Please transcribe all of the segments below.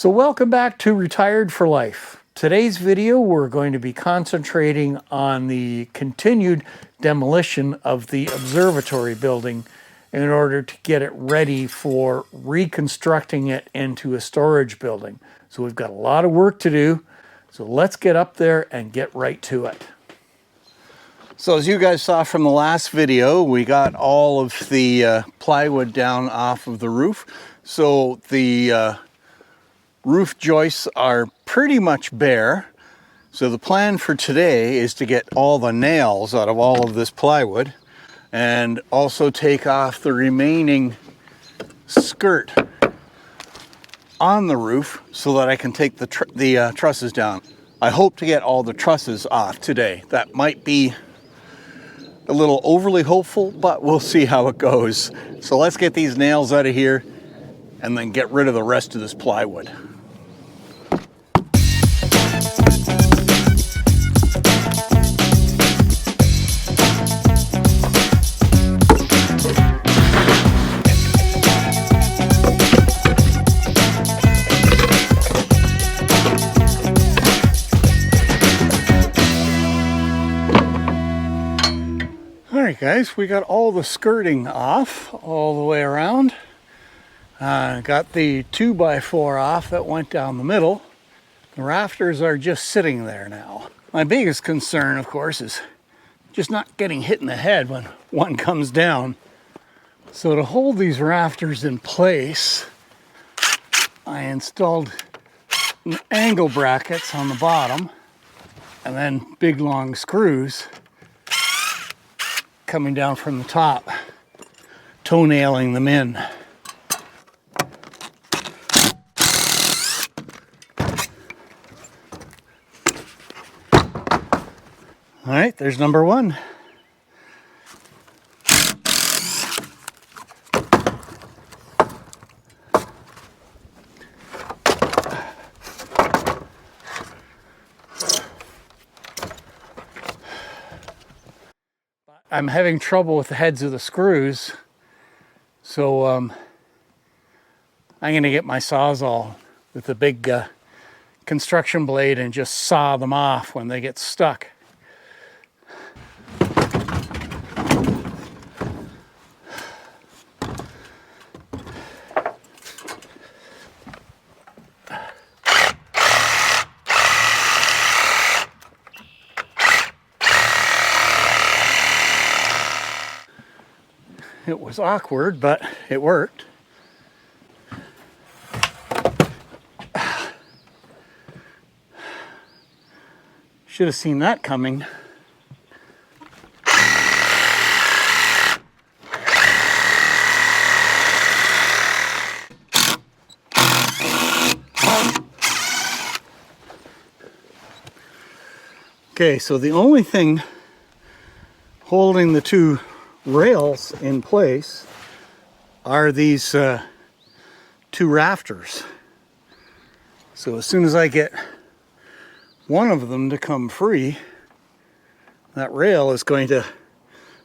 So welcome back to Retired for Life. Today's video, we're going to be concentrating on the continued demolition of the observatory building in order to get it ready for reconstructing it into a storage building. So we've got a lot of work to do. So let's get up there and get right to it. So as you guys saw from the last video, we got all of the plywood down off of the roof. So the roof joists are pretty much bare. So the plan for today is to get all the nails out of all of this plywood and also take off the remaining skirt on the roof so that I can take the trusses down. I hope to get all the trusses off today. That might be a little overly hopeful, but we'll see how it goes. So let's get these nails out of here and then get rid of the rest of this plywood. Alright guys, we got all the skirting off all the way around. Got the 2x4 off that went down the middle. The rafters are just sitting there now. My biggest concern, of course, is just not getting hit in the head when one comes down. So to hold these rafters in place, I installed angle brackets on the bottom and then big long screws coming down from the top, toenailing them in. All right, there's number one. I'm having trouble with the heads of the screws, so I'm going to get my Sawzall with the big construction blade and just saw them off when they get stuck. It was awkward, but it worked. Should have seen that coming. Okay, so the only thing holding the two rails in place are these two rafters. So as soon as I get one of them to come free, that rail is going to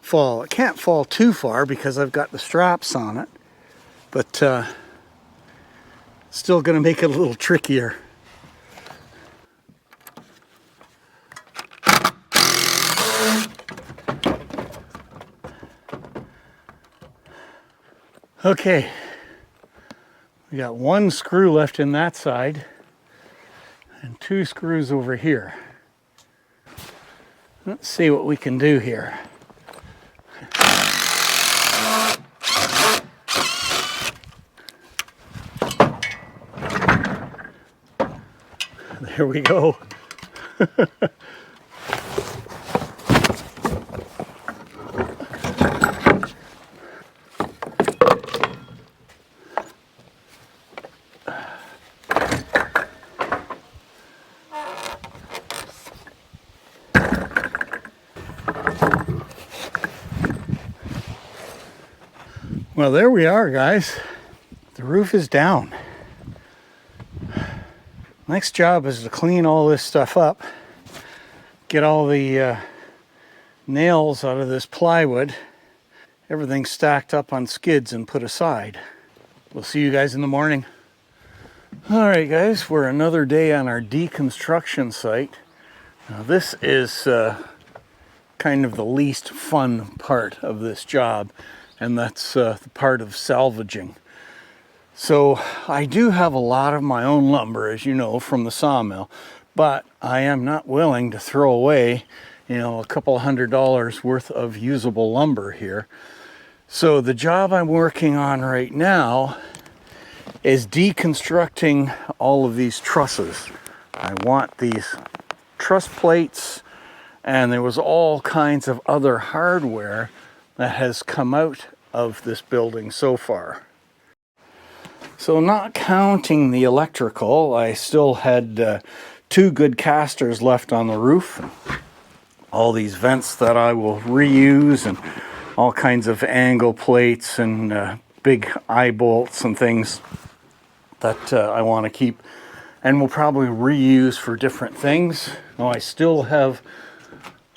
fall. It can't fall too far because I've got the straps on it, but still going to make it a little trickier. Okay, we got one screw left in that side and two screws over here. Let's see what we can do here. There we go. Well, there we are, guys. The roof is down. Next job is to clean all this stuff up, get all the nails out of this plywood, everything stacked up on skids and put aside. We'll see you guys in the morning. All right, guys, we're another day on our deconstruction site. Now, this is kind of the least fun part of this job, and that's the part of salvaging. So I do have a lot of my own lumber, as you know, from the sawmill, but I am not willing to throw away, a couple $100 worth of usable lumber here. So the job I'm working on right now is deconstructing all of these trusses. I want these truss plates, and there was all kinds of other hardware that has come out of this building so far. So not counting the electrical, I still had 2 good casters left on the roof. All these vents that I will reuse, and all kinds of angle plates and big eye bolts and things that I want to keep and will probably reuse for different things. Now, I still have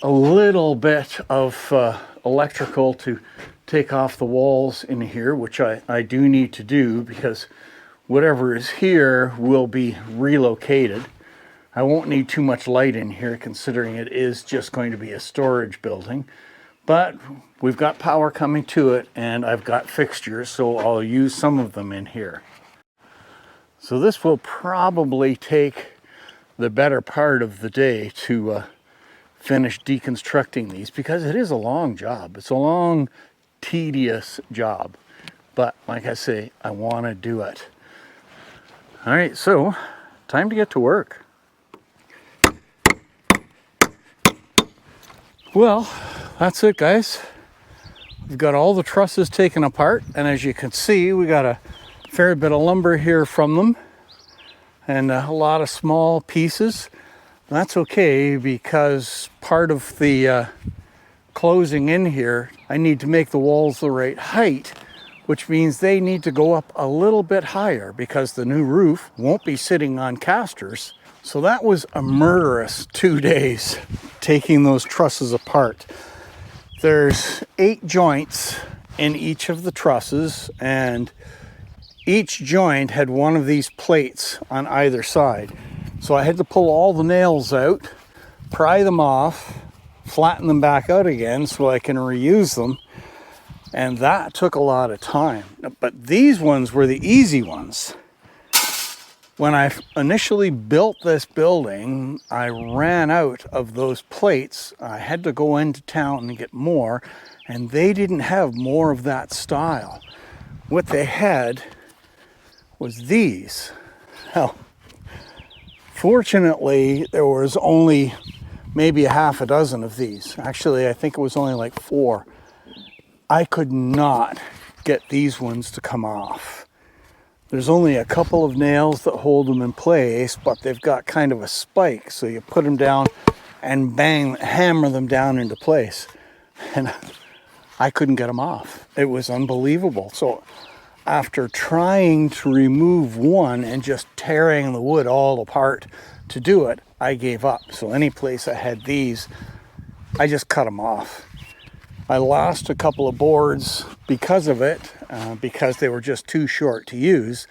a little bit of electrical to take off the walls in here, which I do need to do because whatever is here will be relocated. I won't need too much light in here considering it is just going to be a storage building, but we've got power coming to it and I've got fixtures, so I'll use some of them in here. So this will probably take the better part of the day to finish deconstructing these, because it is a long job. It's a long, tedious job. But like I say, I want to do it. All right, so time to get to work. Well, that's it, guys. We've got all the trusses taken apart, and as you can see, we got a fair bit of lumber here from them and a lot of small pieces. That's okay, because part of the closing in here, I need to make the walls the right height, which means they need to go up a little bit higher because the new roof won't be sitting on casters. So that was a murderous 2 days taking those trusses apart. There's 8 joints in each of the trusses, and each joint had one of these plates on either side. So I had to pull all the nails out, pry them off, flatten them back out again so I can reuse them. And that took a lot of time. But these ones were the easy ones. When I initially built this building, I ran out of those plates. I had to go into town and get more, and they didn't have more of that style. What they had was these. Now, fortunately, there was only maybe a half a dozen of these. Actually, I think it was only like 4. I could not get these ones to come off. There's only a couple of nails that hold them in place, but they've got kind of a spike. So you put them down and bang, hammer them down into place. And I couldn't get them off. It was unbelievable. So after trying to remove one and just tearing the wood all apart to do it, I gave up. So any place I had these, I just cut them off. I lost a couple of boards because of it, because they were just too short to use,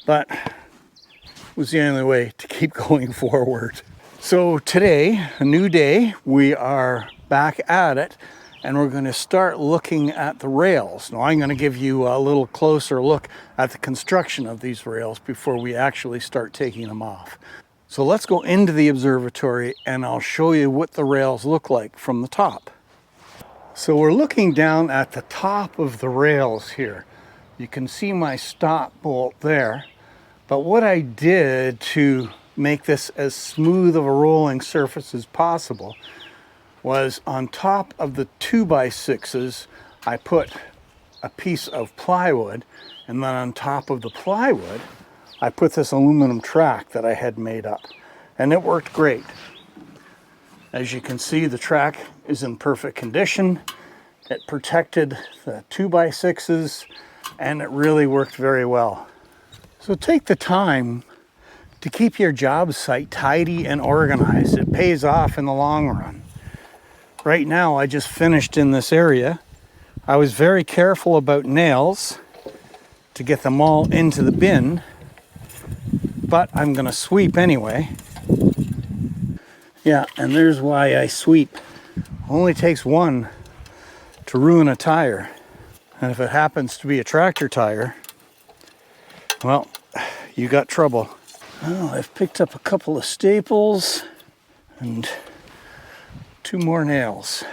but it was the only way to keep going forward. So today, a new day, we are back at it, and we're going to start looking at the rails. Now I'm going to give you a little closer look at the construction of these rails before we actually start taking them off. So let's go into the observatory and I'll show you what the rails look like from the top. So we're looking down at the top of the rails here. You can see my stop bolt there, but what I did to make this as smooth of a rolling surface as possible was on top of the 2x6s, I put a piece of plywood, and then on top of the plywood, I put this aluminum track that I had made up, and it worked great. As you can see, the track is in perfect condition. It protected the 2x6s, and it really worked very well. So take the time to keep your job site tidy and organized. It pays off in the long run. Right now, I just finished in this area. I was very careful about nails to get them all into the bin. but I'm gonna sweep anyway. Yeah, and there's why I sweep. Only takes one to ruin a tire. And if it happens to be a tractor tire, well, you got trouble. Well, I've picked up a couple of staples and 2 more nails.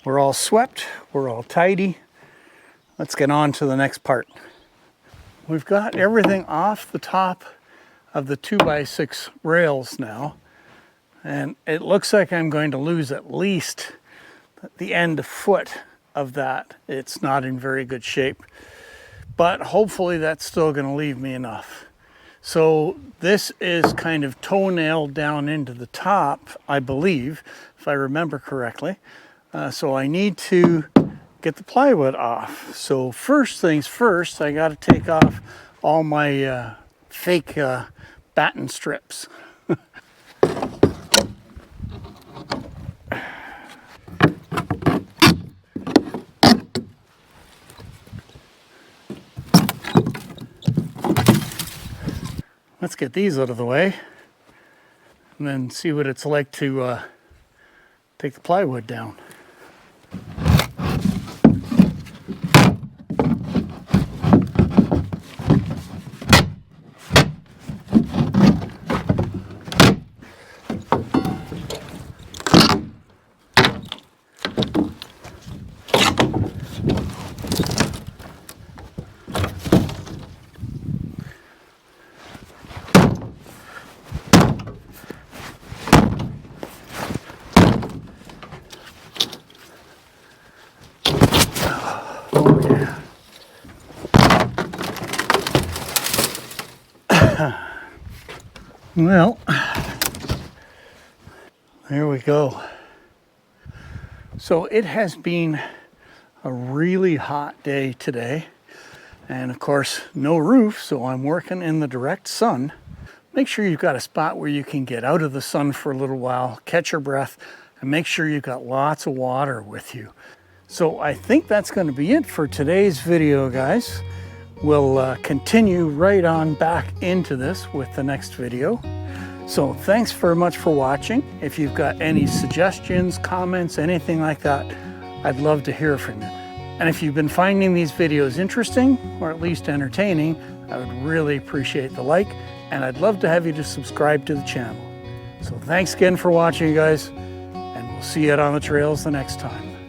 We're all swept, we're all tidy. Let's get on to the next part. We've got everything off the top of the 2x6 rails now. And it looks like I'm going to lose at least the end foot of that. It's not in very good shape, but hopefully that's still going to leave me enough. So this is kind of toenailed down into the top, I believe, if I remember correctly. So I need to get the plywood off. So first things first, I got to take off all my fake batten strips. Let's get these out of the way and then see what it's like to take the plywood down. Well, there we go. So it has been a really hot day today, and of course no roof, so I'm working in the direct sun. Make sure you've got a spot where you can get out of the sun for a little while, catch your breath, and make sure you've got lots of water with you. So I think that's going to be it for today's video, guys. We'll continue right on back into this with the next video. So thanks very much for watching. If you've got any suggestions, comments, anything like that, I'd love to hear from you. And if you've been finding these videos interesting, or at least entertaining, I would really appreciate the like, and I'd love to have you to subscribe to the channel. So thanks again for watching, guys, and we'll see you out on the trails the next time.